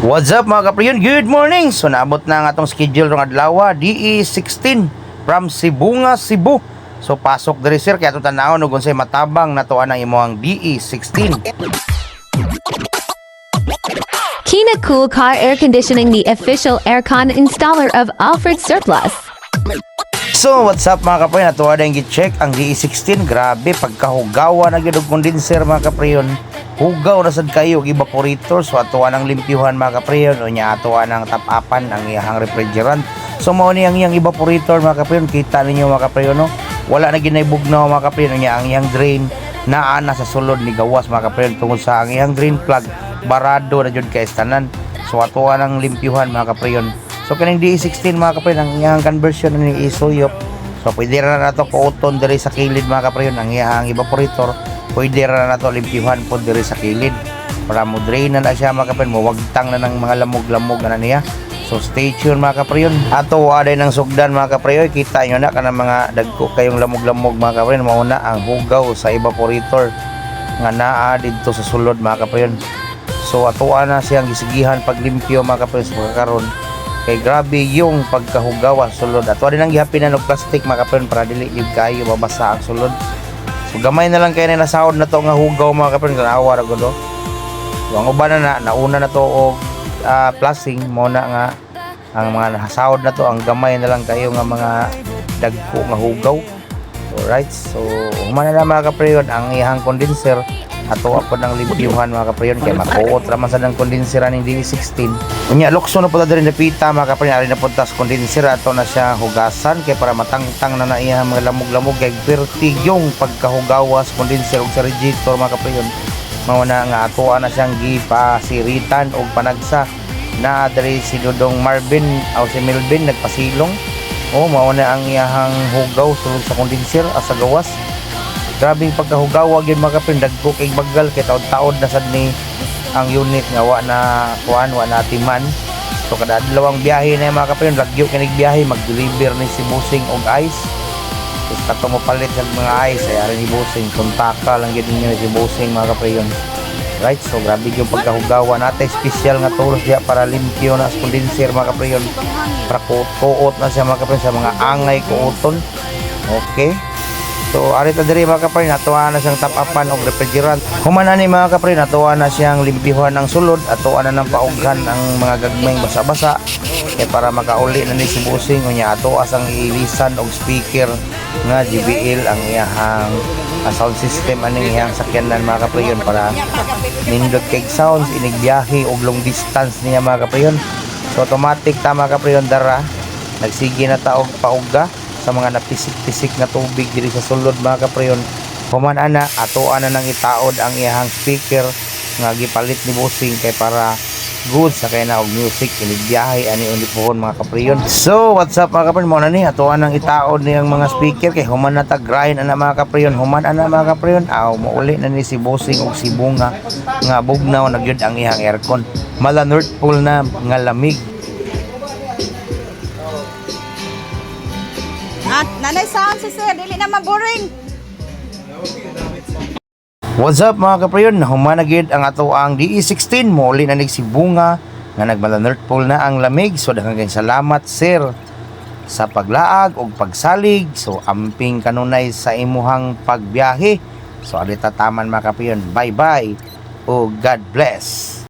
What's up mga kapriyon? Good morning! So naabot na ang atong schedule rong adlaw, DE16 from Cebu nga Cebu. So pasok diri sir kaya atong tanawon ug unsay matabang natuan ang imong DE16. Kina Cool Car Air Conditioning, the official aircon installer of Alfred Surplus. So what's up mga kapriyon? Natuwa na yung gi-check ang DE16. Grabe pagkahugawa na gyud og condenser mga kapriyon. Hugaw na sad kayo og evaporator. So atuwa ng limpyuhan mga kapriyon o nya atuwa ng tap-upan ang iyang refrigerant. So mao ni ang iyang evaporator mga kapriyon. Kita ninyo mga kapriyon no. Wala na ginaybugnaw mga kapriyon nya ang iyang drain naa na sa sulod ni gawas mga kapriyon tungod sa ang iyang drain plug barado na jud kay tanan. So atuwa ng limpyuhan mga kapriyon. So kaning DE16 mga kapriyon ang iyang conversion ni isuyop. So pwede ra na to kuuton diri sa kilid mga kapriyon ang iyang evaporator. Pwede ra na to limpyuhan po diri sa kilid para mo drain na siya mga kapriyon, mawagtang na ng mga lamog-lamog na niya. So stay tuned mga kapriyon. Ato aday ng sugdan mga kapriyon, kita nyo na kanang mga dagko kayong lamog-lamog mga kapriyon, mauna ang hugaw sa evaporator nga naa didto sa sulod mga kapriyon. So atuwa na siyang gisigihan paglimpyo mga kapriyon sa pagkakaroon. Kay grabe yung pagkahugaw sa sulod. Ato din ang gihapinan og plastic mga kapriyon para dili gyud kayo mabasa ang sulod. So gamay na lang kayo na nasahod na to nga hugaw mga kapriyon, kanawa ra gud do. So ang uban na nauna na to og plasing mo na nga ang mga nasahod na to, ang gamay na lang kayo nga mga dagko nga hugaw. Alright, so humana na mga kapriyon ang iyang condenser. Ato po ng limpyuhan mga kapriyon kay makuot raman sa ng condenser ng DE16. Unya lukso na po ta diri napita mga kapriyon, ari na po tas condenser ato na siya hugasan kay para matangtang na iya mga lamog-lamog kay pertig yung pagkahugawas condenser og sa radiator mga kapriyon. Mao na nga ato na siyang gipasiritan og panagsa na diri si Dudong Marvin o si Melvin nagpasilong. Mao na ang iyang hugaw sulod sa condenser asa gawas. Grabing pagkahugawa gyud mga kapriyon, dagko kay bagal kay taod-taod na sad ni ang unit nga wa na kuan wa na timan. So kada adlawang biyahe na mga kapriyon, lagyo kinig biyahe mag-deliver ni si Busing og ice. Tapos kato mo palit sa mga ice ay ari ni Busing, kontaka lang gyud ni si Busing mga kapriyon. Right, so grabe yung pagkahugawa natin, special nga tools diya para limpyo na sa condenser mga kapriyon, para kuot na siya mga kapriyon sa mga angay kuoton. Okay. So ari ta diri mga kapriyon, natuwa na siyang tap-upan og refrigerant. Humana ni mga kapriyon, natuwa na siyang limpyuhan ng sulod, atuwa na ng paughan ang mga gagmayng basa-basa kay para makauli na ni si Busing unya ato asang ilisan og speaker nga JBL ang iyang sound system aning iyang sakyanan mga kapriyon para nindot kay sounds inigbiyahe og long distance niya mga kapriyon. So automatic ta mga kapriyon dara nagsige na ta og paugga sa mga napisik-pisik na tubig diri sa sulod mga kapriyon. Human ana atoan na nang itaod ang iyang speaker nga gipalit ni Busing kay para good sa kay na og music inigbiyahe ani undi pohon mga kapriyon. So what's up mga kapriyon, mo na ni atoan nang itaod niyang mga speaker kay human na ta grind ana mga kapriyon. Human ana mga kapriyon, mauli na ni si Busing og si Bunga nga bugnaw na gyud ang iyang aircon. Mala North Pole na nga lamig. Nanay sound si sir, dili na maboring. What's up mga kapriyon, humana gyud ang ato ang DE16. Muli na si Bunga nga nagmala North Pole na ang lamig. So daghang salamat sir sa paglaag og pagsalig. So amping kanunay sa imuhang pagbiyahe. So alita taman mga kapriyon, bye bye o God bless.